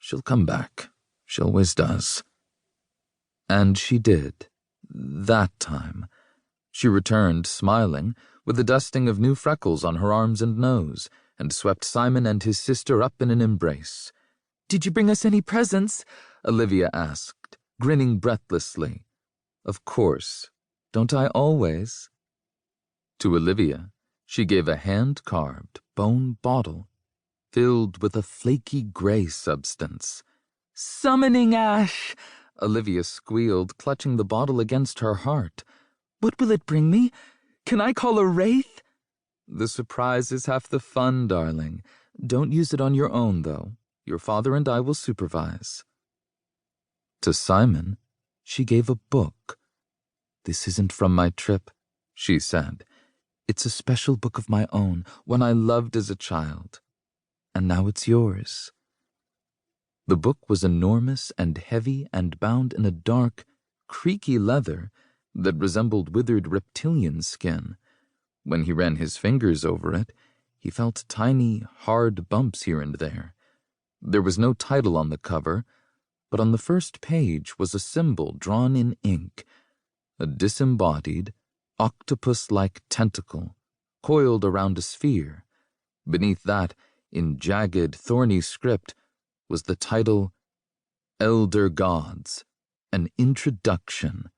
She'll come back. She always does. And she did. That time. She returned, smiling, with a dusting of new freckles on her arms and nose, and swept Simon and his sister up in an embrace. "Did you bring us any presents?" Olivia asked, grinning breathlessly. "Of course. Don't I always?" To Olivia, she gave a hand-carved bone bottle filled with a flaky gray substance. "Summoning ash!" Olivia squealed, clutching the bottle against her heart. "What will it bring me? Can I call a wraith?" "The surprise is half the fun, darling. Don't use it on your own, though. Your father and I will supervise." To Simon, she gave a book. "This isn't from my trip," she said. "It's a special book of my own, one I loved as a child. And now it's yours." The book was enormous and heavy and bound in a dark, creaky leather that resembled withered reptilian skin. When he ran his fingers over it, he felt tiny, hard bumps here and there. There was no title on the cover, but on the first page was a symbol drawn in ink, a disembodied, octopus-like tentacle coiled around a sphere. Beneath that, in jagged, thorny script, was the title, Elder Gods, an Introduction.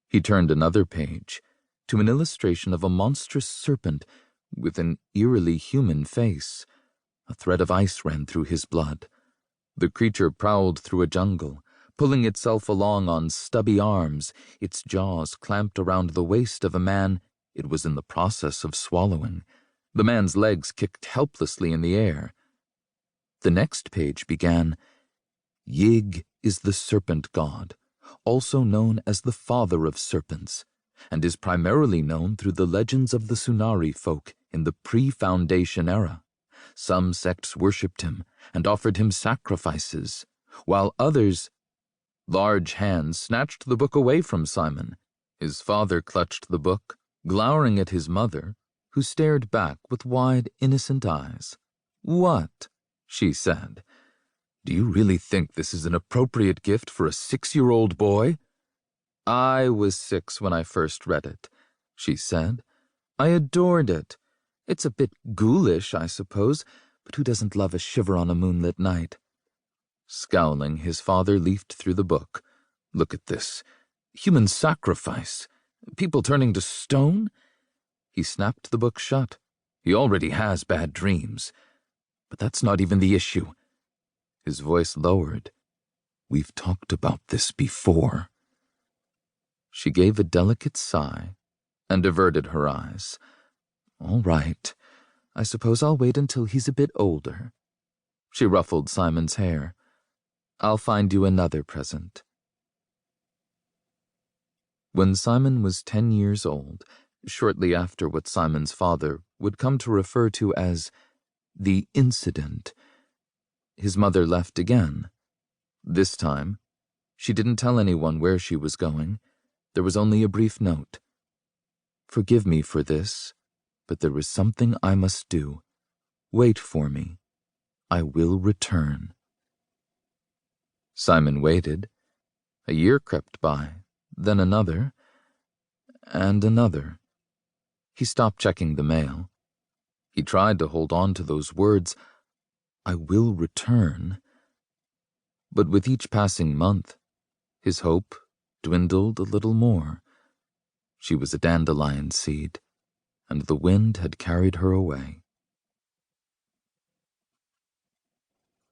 He turned another page to an illustration of a monstrous serpent with an eerily human face. A thread of ice ran through his blood. The creature prowled through a jungle, pulling itself along on stubby arms, its jaws clamped around the waist of a man it was in the process of swallowing. The man's legs kicked helplessly in the air. The next page began, Yig is the serpent god, also known as the father of serpents, and is primarily known through the legends of the Sunari folk in the pre-Foundation era. Some sects worshipped him and offered him sacrifices, while others... Large hands snatched the book away from Simon. His father clutched the book, glowering at his mother, who stared back with wide, innocent eyes. "What?" she said. "Do you really think this is an appropriate gift for a 6-year-old boy?" "I was 6 when I first read it," she said. "I adored it. It's a bit ghoulish, I suppose, but who doesn't love a shiver on a moonlit night?" Scowling, his father leafed through the book. "Look at this. Human sacrifice. People turning to stone?" He snapped the book shut. "He already has bad dreams. But that's not even the issue." His voice lowered. "We've talked about this before." She gave a delicate sigh and averted her eyes. "All right. I suppose I'll wait until he's a bit older." She ruffled Simon's hair. "I'll find you another present." When Simon was 10 years old, shortly after what Simon's father would come to refer to as the incident, his mother left again. This time, she didn't tell anyone where she was going. There was only a brief note. "Forgive me for this, but there is something I must do. Wait for me. I will return." Simon waited. A year crept by, then another, and another. He stopped checking the mail. He tried to hold on to those words, "I will return." But with each passing month, his hope dwindled a little more. She was a dandelion seed, and the wind had carried her away.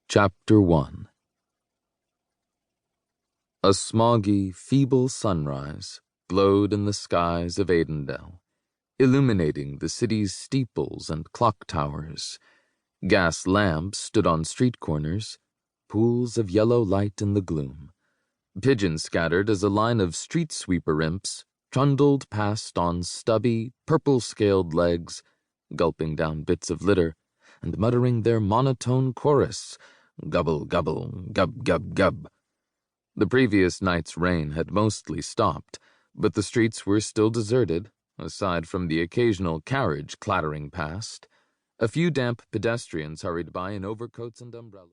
Chapter 1. A smoggy, feeble sunrise glowed in the skies of Aidendell, illuminating the city's steeples and clock towers. Gas lamps stood on street corners, pools of yellow light in the gloom. Pigeons scattered as a line of street sweeper imps trundled past on stubby, purple-scaled legs, gulping down bits of litter and muttering their monotone chorus, "Gubble, gubble, gub, gub, gub." The previous night's rain had mostly stopped, but the streets were still deserted, aside from the occasional carriage clattering past. A few damp pedestrians hurried by in overcoats and umbrellas.